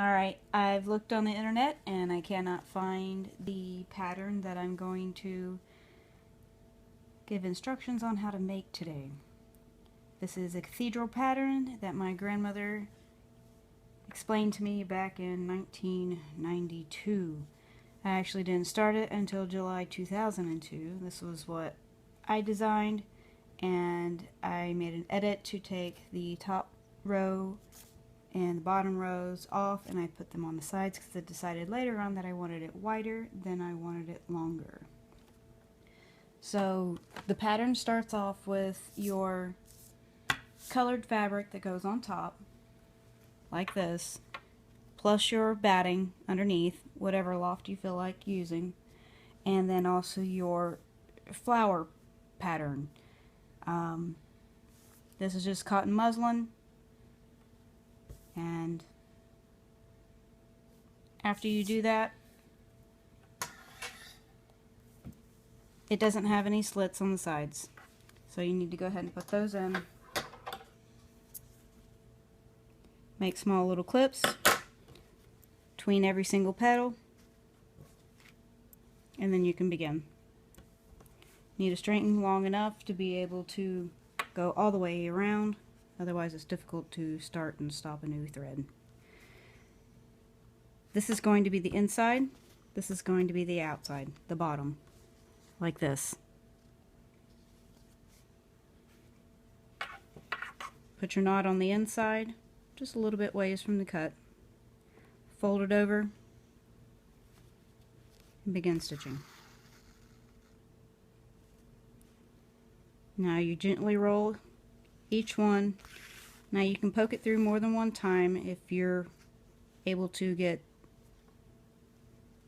Alright, I've looked on the internet and I cannot find the pattern that I'm going to give instructions on how to make today. This is a cathedral pattern that my grandmother explained to me back in 1992. I actually didn't start it until July 2002. This was what I designed, and I made an edit to take the top row and the bottom rows off, and I put them on the sides because I decided later on that I wanted it wider than I wanted it longer. So the pattern starts off with your colored fabric that goes on top, like this, plus your batting underneath, whatever loft you feel like using, and then also your flower pattern. This is just cotton muslin, and after you do that, it doesn't have any slits on the sides, so you need to go ahead and put those in. Make small little clips between every single petal, and then you can begin. Need a string long enough to be able to go all the way around, otherwise it's difficult to start and stop a new thread. This is going to be the inside, this is going to be the outside, the bottom, like this. Put your knot on the inside, just a little bit ways from the cut. Fold it over and begin stitching. Now you gently roll each one. Now you can poke it through more than one time if you're able to get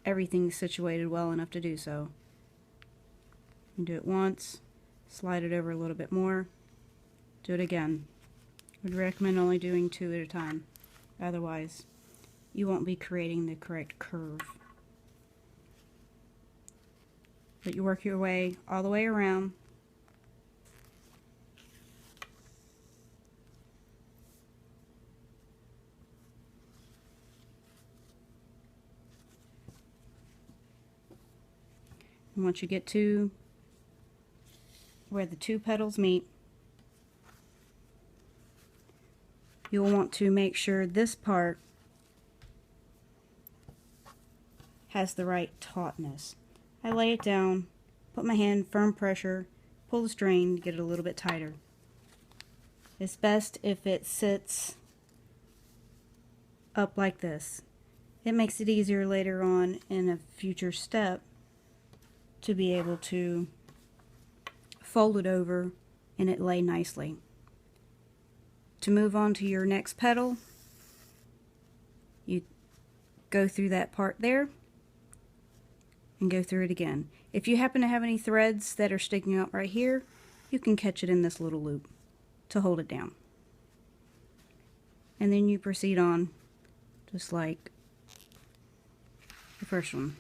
everything situated well enough to do so. You do it once, slide it over a little bit more, do it again. Would recommend only doing 2 at a time, otherwise you won't be creating the correct curve. But you work your way all the way around. And once you get to where the 2 petals meet, you'll want to make sure this part has the right tautness. I lay it down, put my hand firm pressure, pull the string to get it a little bit tighter. It's best if it sits up like this. It makes it easier later on in a future step to be able to fold it over and it lay nicely. To move on to your next petal, you go through that part there and go through it again. If you happen to have any threads that are sticking out right here, you can catch it in this little loop to hold it down. And then you proceed on just like the first one.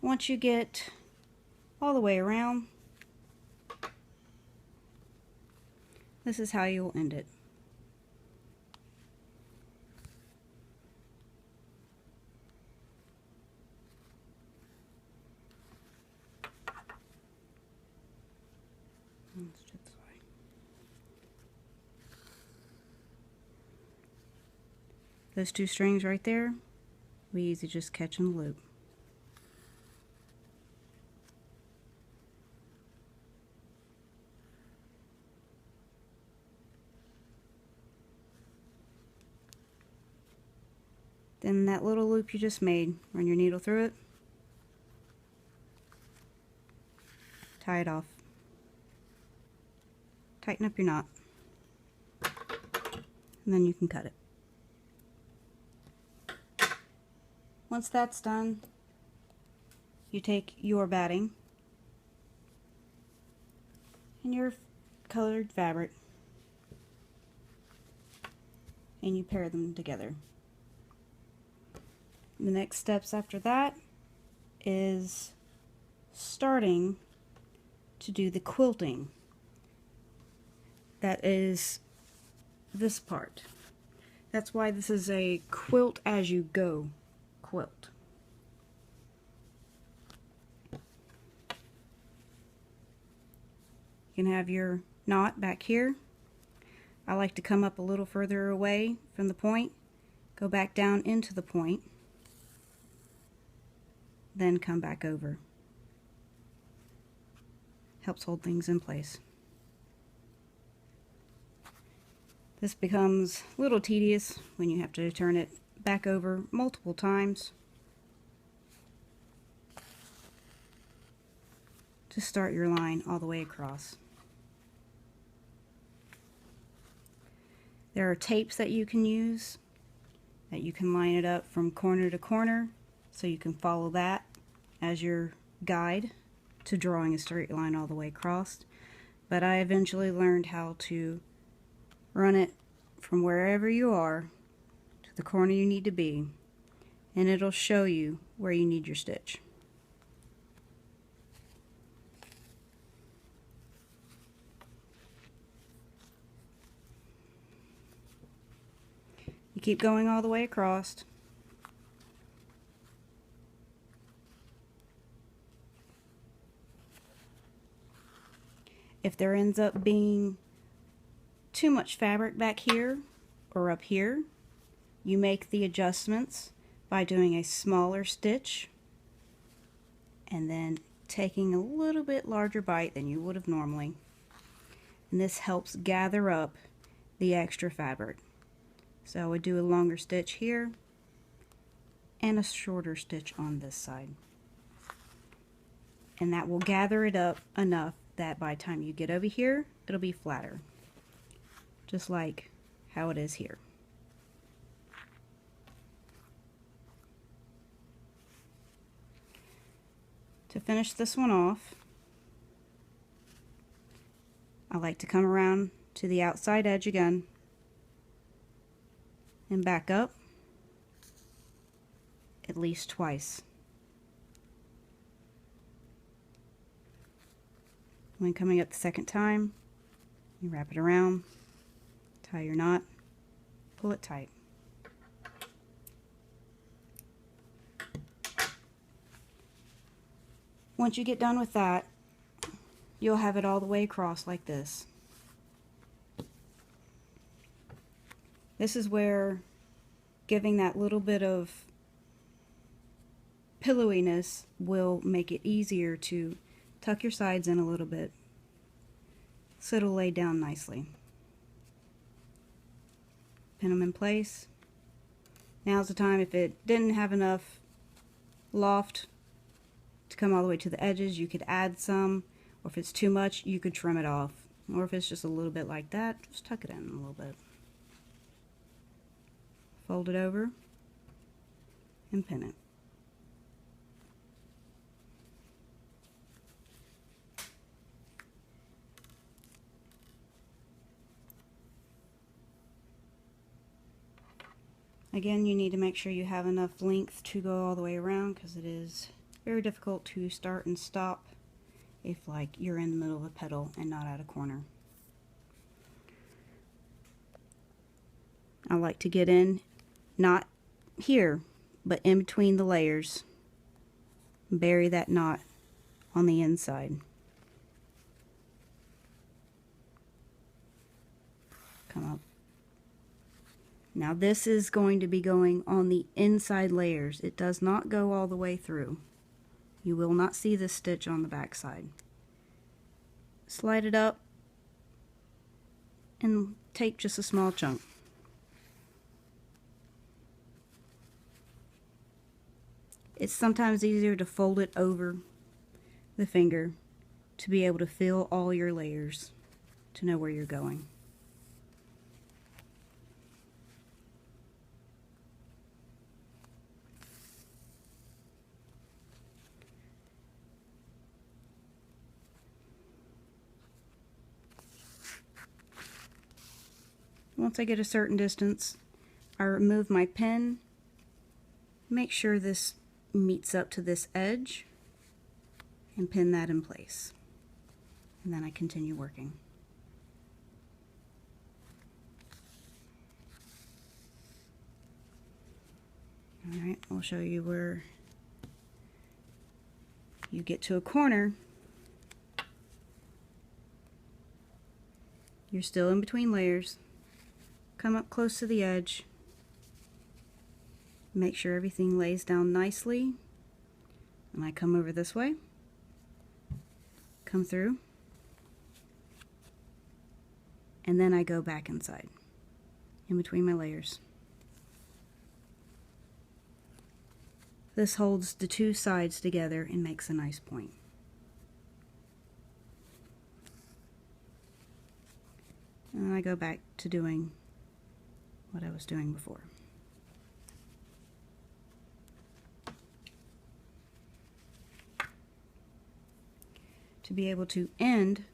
Once you get all the way around, this is how you'll end it. Those 2 strings right there, we easy just catch in the loop. Then that little loop you just made, run your needle through it, tie it off, tighten up your knot, and then you can cut it. Once that's done, you take your batting and your colored fabric and you pair them together. The next steps after that is starting to do the quilting. That is this part. That's why this is a quilt as you go quilt. You can have your knot back here. I like to come up a little further away from the point, go back down into the point, then come back over. Helps hold things in place. This becomes a little tedious when you have to turn it back over multiple times to start your line all the way across. There are tapes that you can use, that you can line it up from corner to corner, so you can follow that as your guide to drawing a straight line all the way across. But I eventually learned how to run it from wherever you are to the corner you need to be, and it'll show you where you need your stitch. You keep going all the way across. If there ends up being too much fabric back here or up here, you make the adjustments by doing a smaller stitch and then taking a little bit larger bite than you would have normally. And this helps gather up the extra fabric. So I would do a longer stitch here and a shorter stitch on this side. And that will gather it up enough that by the time you get over here, it'll be flatter. Just like how it is here. To finish this one off, I like to come around to the outside edge again and back up at least twice. When coming up the second time, you wrap it around, tie your knot, pull it tight. Once you get done with that, you'll have it all the way across like this. This is where giving that little bit of pillowiness will make it easier to tuck your sides in a little bit so it'll lay down nicely. Pin them in place. Now's the time, if it didn't have enough loft to come all the way to the edges, you could add some, or if it's too much, you could trim it off. Or if it's just a little bit like that, just tuck it in a little bit. Fold it over and pin it. Again, you need to make sure you have enough length to go all the way around, because it is very difficult to start and stop if like you're in the middle of a petal and not at a corner. I like to get in, not here, but in between the layers. Bury that knot on the inside. Come up. Now this is going to be going on the inside layers. It does not go all the way through. You will not see this stitch on the back side. Slide it up and take just a small chunk. It's sometimes easier to fold it over the finger to be able to feel all your layers, to know where you're going. Once I get a certain distance, I remove my pin, make sure this meets up to this edge and pin that in place. And then I continue working. Alright, I'll show you where you get to a corner. You're still in between layers. Come up close to the edge. Make sure everything lays down nicely. And I come over this way. Come through. And then I go back inside, in between my layers. This holds the two sides together and makes a nice point. And then I go back to doing what I was doing before. To be able to end,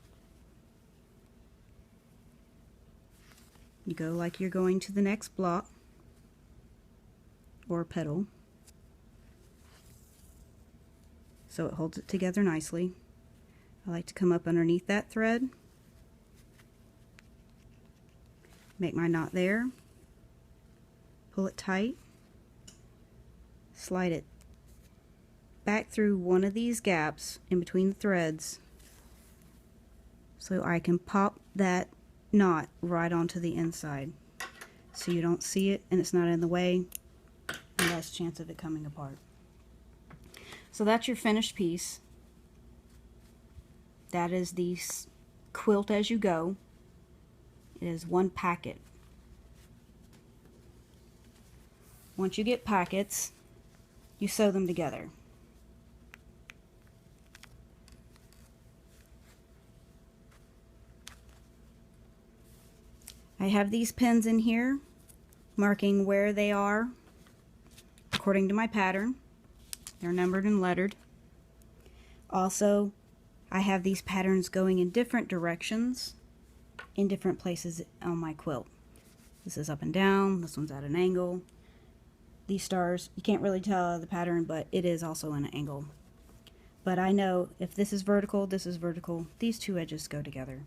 you go like you're going to the next block or petal, so it holds it together nicely. I like to come up underneath that thread, make my knot there, pull it tight, slide it back through one of these gaps in between the threads so I can pop that knot right onto the inside so you don't see it and it's not in the way and less chance of it coming apart. So that's your finished piece. That is the quilt as you go. It is one packet. Once you get packets, you sew them together. I have these pins in here marking where they are according to my pattern. They're numbered and lettered. Also, I have these patterns going in different directions in different places on my quilt. This is up and down, this one's at an angle. These stars, you can't really tell the pattern, but it is also in an angle. But I know if this is vertical, these two edges go together.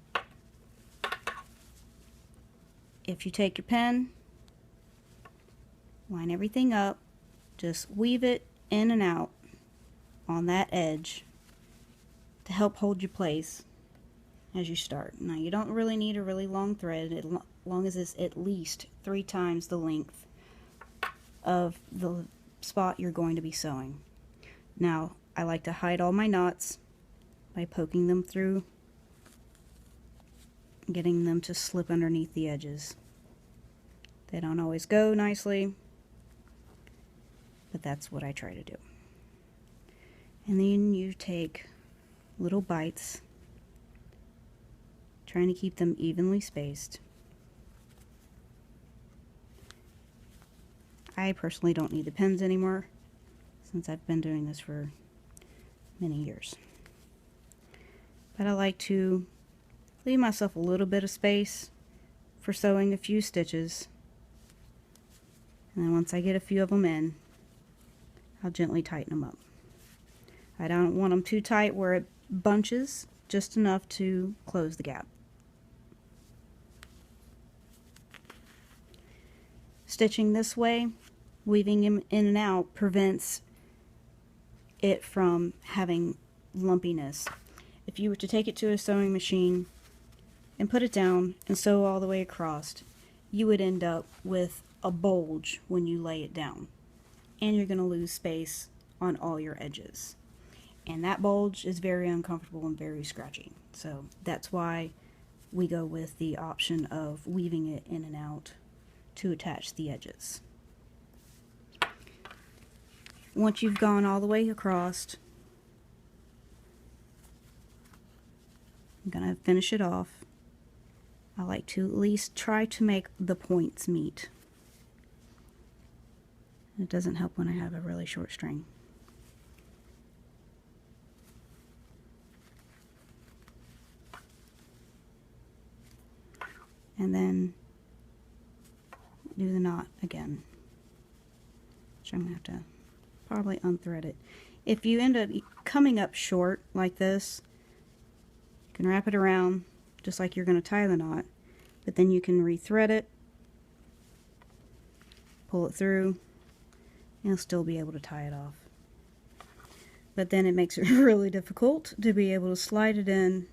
If you take your pen, line everything up, just weave it in and out on that edge to help hold your place as you start. Now you don't really need a really long thread, as long as it's at least 3 times the length of the spot you're going to be sewing. Now I like to hide all my knots by poking them through, getting them to slip underneath the edges. They don't always go nicely, but that's what I try to do. And then you take little bites, trying to keep them evenly spaced. I personally don't need the pens anymore since I've been doing this for many years. But I like to leave myself a little bit of space for sewing a few stitches. And then once I get a few of them in, I'll gently tighten them up. I don't want them too tight where it bunches, just enough to close the gap. Stitching this way, weaving them in and out, prevents it from having lumpiness. If you were to take it to a sewing machine and put it down and sew all the way across, you would end up with a bulge when you lay it down. And you're going to lose space on all your edges. And that bulge is very uncomfortable and very scratchy. So that's why we go with the option of weaving it in and out to attach the edges. Once you've gone all the way across, I'm going to finish it off. I like to at least try to make the points meet. It doesn't help when I have a really short string. And then do the knot again, which I'm going to have to probably unthread it. If you end up coming up short like this, you can wrap it around just like you're going to tie the knot, but then you can rethread it, pull it through, and you'll still be able to tie it off. But then it makes it really difficult to be able to slide it in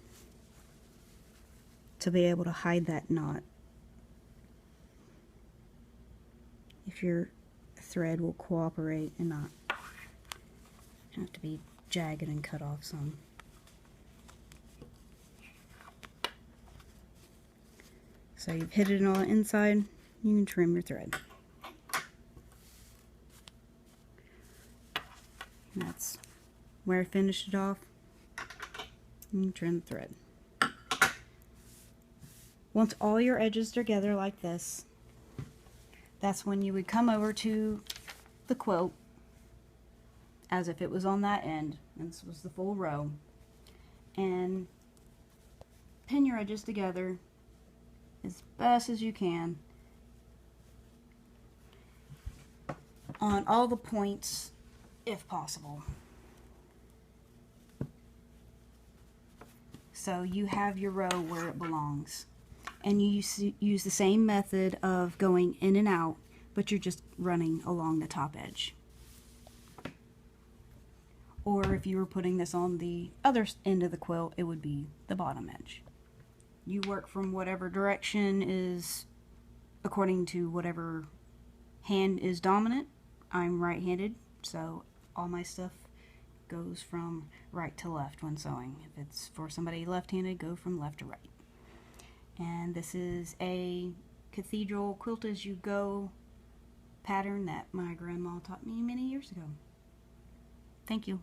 to be able to hide that knot. If your thread will cooperate and not have to be jagged and cut off some. So you've hit it on the inside, you can trim your thread. And that's where I finished it off. You can trim the thread. Once all your edges are together like this, that's when you would come over to the quilt as if it was on that end, and this was the full row, and pin your edges together as best as you can on all the points if possible. So you have your row where it belongs. And you use the same method of going in and out, but you're just running along the top edge. Or if you were putting this on the other end of the quilt, it would be the bottom edge. You work from whatever direction is according to whatever hand is dominant. I'm right-handed, so all my stuff goes from right to left when sewing. If it's for somebody left-handed, go from left to right. And this is a Cathedral Quilt As You Go pattern that my grandma taught me many years ago. Thank you.